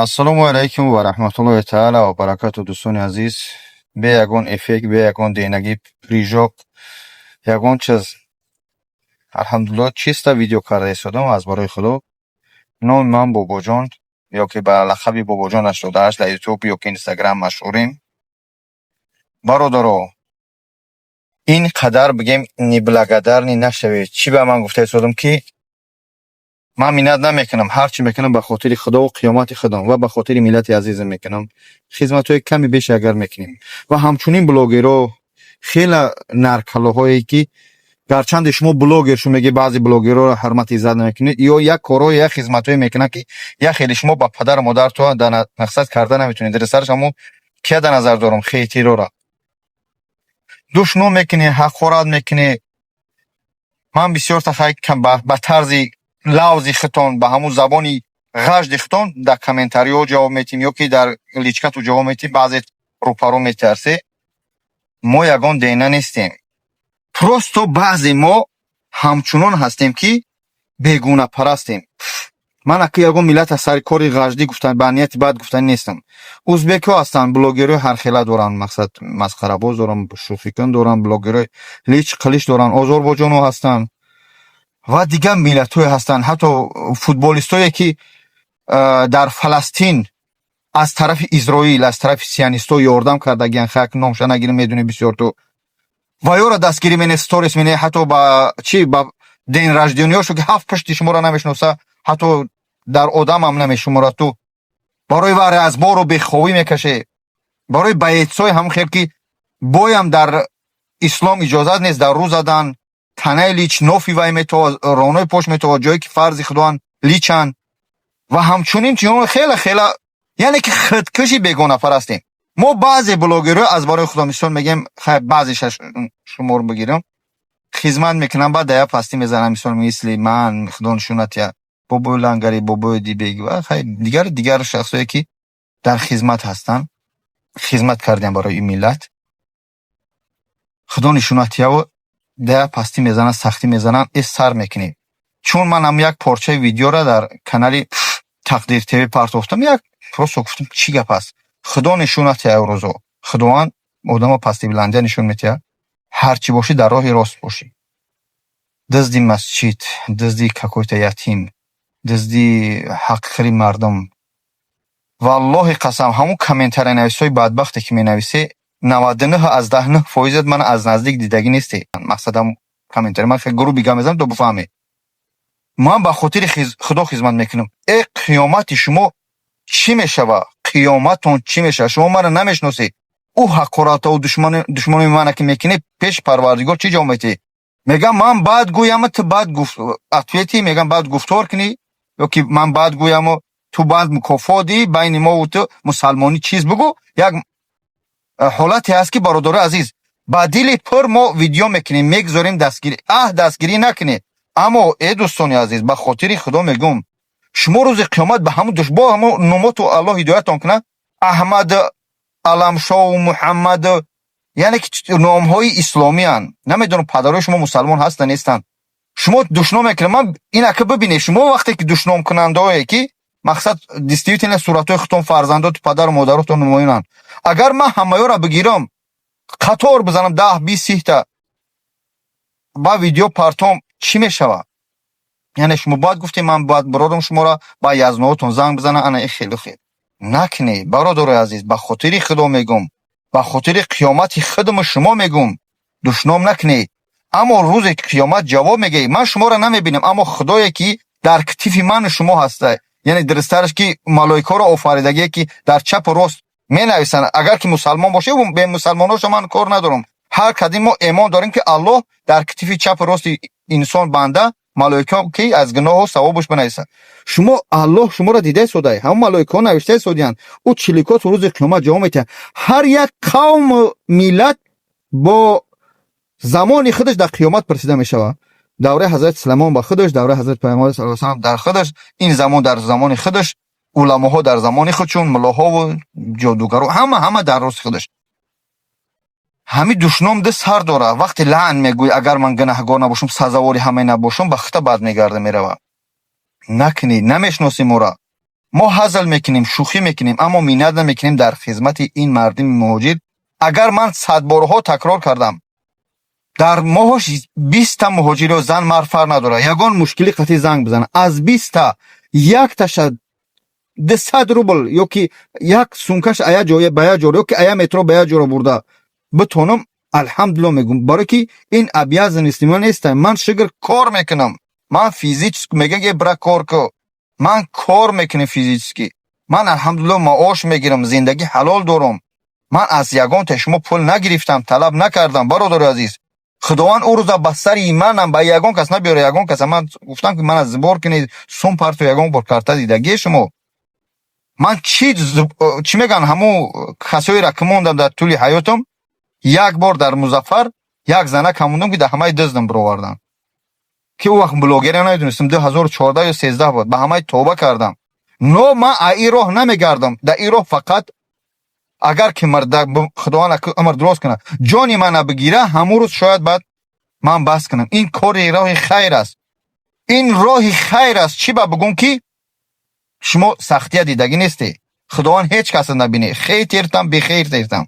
ассалому алайкум ва раҳматуллоҳи таъала ва баракату. дӯстони азиз, бе ягон эффект, бе ягон денагӣ прижок, ягон чиз алҳамдулиллоҳ чиста видео карда истодам аз барои худо. номи ман Бобоҷон, ёки ба лақаби Бобоҷон 88 дар ютуб ёки инстаграм машҳурем. бародаро, ин қадар бигем неблагодарни нашавед. Чӣ ба ман гуфта истодам ки ман миннат намекунам, ҳар чӣ мекунам ба хотири худо ва қиёмати худом ва ба хотири миллати азизам мекунам. хизматҳои ками беш агар мекунем ва ҳамчунин блогеро хела наркалоҳое ки гарчанде шумо блогер шумо меги баъзи блогероро ҳурмати иззат намекунед, ё як корҳо як хизматҳое мекунанд ки як хеле шумо ба падару модарто дар мақсад карда наметунед. рисараш ҳамо кия дар назар дорам хейтирора душнум мекунӣ, ҳақорат мекунӣ. ман бисёр тахай ба тарзи лавзи хитон ба ҳамун забони ғажди хитон дар комментариҳо ҷавоб метим ёки дар личкату ҷавоб метим. баъзе рӯпарӯ метарсе. мо ягон дена нестем. просто баъзе мо ҳамчунон ҳастем ки бегунапарастем. ман аки ягон миллат аз сари кори ғаждӣ гуфтан ба нияти бад гуфтанӣ нестам. узбекҳо ҳастанд, блогерҳои ҳархела доранд, мақсад масхарабоз доранд, шӯфикун доранд, блогерҳои лич қилиш доранд, озорбойҷонҳо ҳастанд ва дигар миллатҳое ҳастанд. ҳатто футболистое ки дар Фаластин аз тарафи Изроил, аз тарафи сионистҳо ёрдам кардагиан, хак номша нагирӣ медунӣ бисёр ту. ва ёро дастгирӣ мене, сторис мене, ҳатто ба ден раждиёниҳошо ки ҳафт пушти шуморо намешноса, ҳатто дар одам ҳам намешуморад. ту барои ва разбору беховӣ мекаше, барои баъедсои ҳамон хел ки боям дар ислом иҷозат нест дар рӯ задан, танаи лич, нофи вай метавад, ронои пош метавад, ҷое ки фарзи худоан личан ва ҳамчунин чунон хела яъне ки худкаши бегонапарастем. мо баъзе блогерҳо аз барои худо мисол мегем, баъзеша шумор бигирам, хизмат мекунам, баъд дая пастӣ мезанам, мисол мисли ман, худо нишонат я бобои лангари, бобои дибег ва дигар шахсое ки дар хизмат ҳастанд, хизмат кардем барои ин миллат. худо нишонат я дая пастӣ мезананд, сахтӣ мезананд, сар мекунем. чун ман ҳам як порчаи видеора дар канали Тақдир ТВ партофтам, як просто гуфтам чӣ гап аст. худо нишонат я рӯзо, худованд одамо пастӣ биландия нишон метиҳад. ҳарчӣ бошӣ дар роҳи рост бошӣ. дизди масҷид, дизди какой-то ятим, дизди ҳақири мардум. валлоҳи қасам ҳамун комментаринависҳои бадбахте ки менависе 99% ман аз наздик дидагӣ несте. мақсадам комментари ман хеле груби гап мезанам то бифаҳме. ман ба хотири худо хизмат мекунам. қиёмати шумо чӣ мешава? қиёматон чӣ мешава? шумо маро намешносед. ӯ ҳақорату душмони мана ки мекунед пеш парвардигор чӣ ҷавоб метиҳед? мегам ман баъд гӯям, ту баъд ответи, мегам баъд гуфтор кунӣ, ёки ман баъд гӯям ту баъд мукофот диҳӣ. байни мову ту мусалмонӣ чиз бигӯ. як ҳолате ҳаст ки бародари азиз, ба дили пур мо видео мекунем, мегузорем дастгирӣ. дастгирӣ накунед. аммо дӯстони азиз, ба хотири худо мегӯм, шумо рӯзи қиёмат ба ҳамун бо ҳамун номоту Аллоҳ ҳидоятон кунад. аҳмад, аламшоу, муҳаммад, яъне ки номҳои исломиян. намедонам падарои шумо мусалмон ҳастанд нестанд. шумо душном мекунед. ман инака бибинед, шумо вақте ки душном кунандое ки мақсад действительно суратҳои худтон, фарзандоту падару модаротон намоёнанд. агар ман ҳамаёро бигирам, қатор бизанам 10-20 та ба видео партом, чӣ мешава? яъне шумо бояд гуфтем ман бояд биродам шуморо ба язноотон занг бизанам. ана хеле хел накунед бародари азиз, ба хотири худо мегӯм, ба хотири қиёмати худми шумо мегӯм, душном накунед. аммо рӯзе ки қиёмат ҷавоб мегӯед, ман шуморо намебинам, аммо худое ки дар китифи мани шумо ҳаста, яъне дурустараш ки малоикаро офаридагие ки дар чапу рост менависанд. агар ки мусалмон бошед, бе мусалмоношо ман кор надорам. ҳар кадим мо эмон дорем ки Аллоҳ дар китифи чапу рости инсон банда малоика ки аз гуноҳу савобуш бинависад. шумо Аллоҳ шуморо дида истодаи, ҳамон малоикаҳо навишта истодиянд. ӯ чиликот рӯзи қиёмат ҷавоб метиҳад. ҳар як қавму миллат бо замони худаш дар қиёмат пурсида мешавад. давраи ҳазрати Сулаймон ба худаш, давраи ҳазрати пайғамбари саллаллоҳу алайҳи ва саллам дар худаш, ин замон дар замони худаш, уламоҳо дар замони худшон, муллоҳову ҷодугаро ҳама дар роsti худаш. ҳамин душном ди сар дора. вақте лаън мегӯй, агар ман гунаҳгор набошам, сазавори ҳамаи набошам, ба хита бад мегарда мерава. накунед, намешноси моро. ما هزل میکنیم، شوخی میکنیم، اما مینت نمیکنیم در خدمت این مردم مهاجر. اگر من 100 بارها تکرار کردم در ماهش 20 تا مهاجر و زن مرد فرق نداره، یگان مشکلی قطعی زنگ بزنه، از 20 تا یک تاش 200 روبل یا که یک سونکش ایا جای بیا جوری یا که ایا مترو بیا جوری برده بتونم الحمدلله میگم، برای که این ابیاز نیستم نیست. من شگر کار میکنم، من فیزیک میگه برا کار کو، من کار میکنم فیزیکی، من الحمدلله معاش میگیرم، زندگی حلال دارم. من از یگان تشما پول نگرفتم، طلب نکردم. برادر عزیز، خداوند او روزا به سر ایمانم به یگان کس نبیاره. یگان کس من گفتم که من از زبار کنید سوم پرتو یگان بار کارت دیدگی شما. من چی میگن همو کسایی را که موندم در طول حیاتم، یک بار در مظفر یک زنه کموندم که در همه دزدم برآوردن که او وقت بلاگر نمیدونستم 2014 یا 13 بود. به همه توبه کردم. نو من این راه نمیگردم، در این راه فقط اگر که مرد خداوند امر درست کنه جانی من بگیره همون روز شاید بعد من بس کنم. این کار راه خیر است، این راه خیر است. چی با بگم که شما سختی دیدگی نیستی، خداوند هیچ کس نبینه، خیر تیرتم به خیر تیرتم.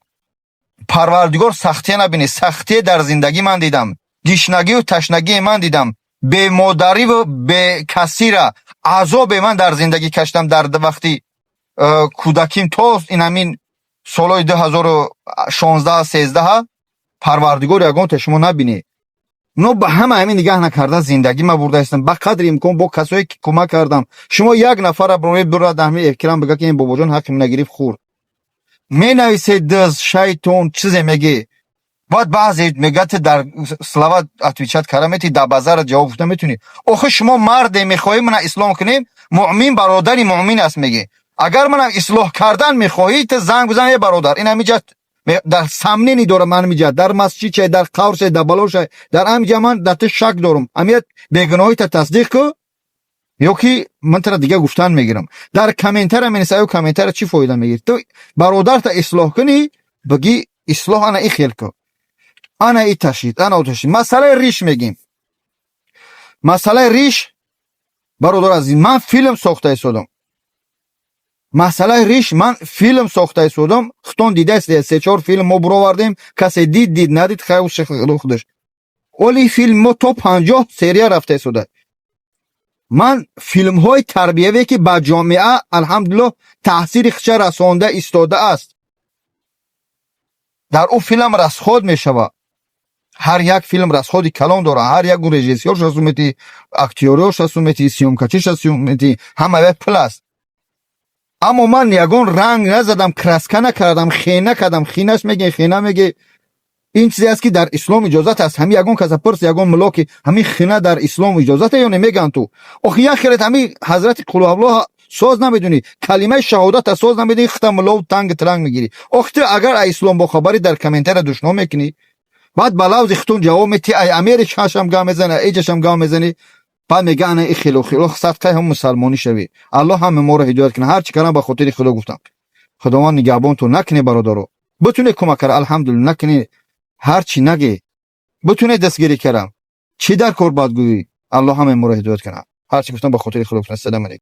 پروردگار سختی نبینه، سختی در زندگی من دیدم، دیشنگی و تشنگی من دیدم، به مادری و به کسی را عذاب من در زندگی کشتم. در وقتی کودکیم تا این همین سالای 2016 13 پروردگار یگان شما نبینه. نو به همه همین نگاه نکرده زندگی ما برده هستم. با قدر امکان با کسایی که کمک کردم، شما یک نفر برای برای دهمی احترام بگه که این بابا جان حق من نگرفت خورد، می نویسه دز شیطان چیزی میگه، بعد بعضی میگه در صلوات اتویچت کرامتی در بازار جواب گفتم میتونی. آخه شما مرد میخوای من اسلام کنیم، مؤمن برادری مؤمن است میگه. اگر من اصلاح کردن میخواهی تو زنگ بزن ای برادر، این همیجت در سامنے نی دارم، من میجه در مسجد چه در قور چه در بلوش در همیجه من در تو شک دارم، امیت بیگناهی تا تصدیق کو یا که من تر دیگه گفتن میگیرم. در کامنتر من سایو کامنتر چی فایده میگیری؟ تو برادر تا اصلاح کنی بگی اصلاح انا ای خیر کو، انا ای تشید، انا او تشید. مسئله ریش میگیم، مسئله ریش برادر عزیز، من فیلم ساخته ایستادم. مسئله ریش من فیلم ساخته ایستادم، خطون دیده است 3-4 فیلم ما برآوردیم، کسی دید ندید خیر شخص خودش. ولی فیلم ما تا 50 سری رفته ایستاده. من فیلم های تربیوی که با جامعه الحمدلله تاثیر خچه رسانده ایستاده است، در او فیلم رسخود میشوه. هر یک فیلم رسخودی کلان داره، هر یک رژیسور شسومتی، اکتیور شسومتی، سیومکچی شسومتی، همه پلاس. اما من یگان رنگ نزدم، کرسکه نکردم، خینه کردم. خینش میگه، خینه میگه. این چیزی است که در اسلام اجازت است. همین یگان کس پرس یگان ملاکی همین خینه در اسلام اجازت یا نمیگن تو؟ آخه یک خیرت همین حضرت قلو الله ساز نمیدونی، کلمه شهادت ساز نمیدونی، ختم لو تنگ ترنگ میگیری. آخه اگر اسلام با خبری در کامنتر دشنام میکنی، بعد بلاوز ختون جواب میتی ای امریک هاشم گام میزنه، ایجشم گام میزنی، بعد میگه انا ای خیلو صدقه هم مسلمانی شوی. الله هم ما رو هدایت کنه. هر چی کردم به خاطر خدا گفتم. خداوند نگهبان تو نکنه برادرو، بتونه کمک کنه. الحمدلله نکنه هر چی نگه بتونه دستگیری کنم، چی در کار باید گویی. الله هم ما رو هدایت کنه. هر چی گفتم به خاطر خدا گفتم. السلام علیکم.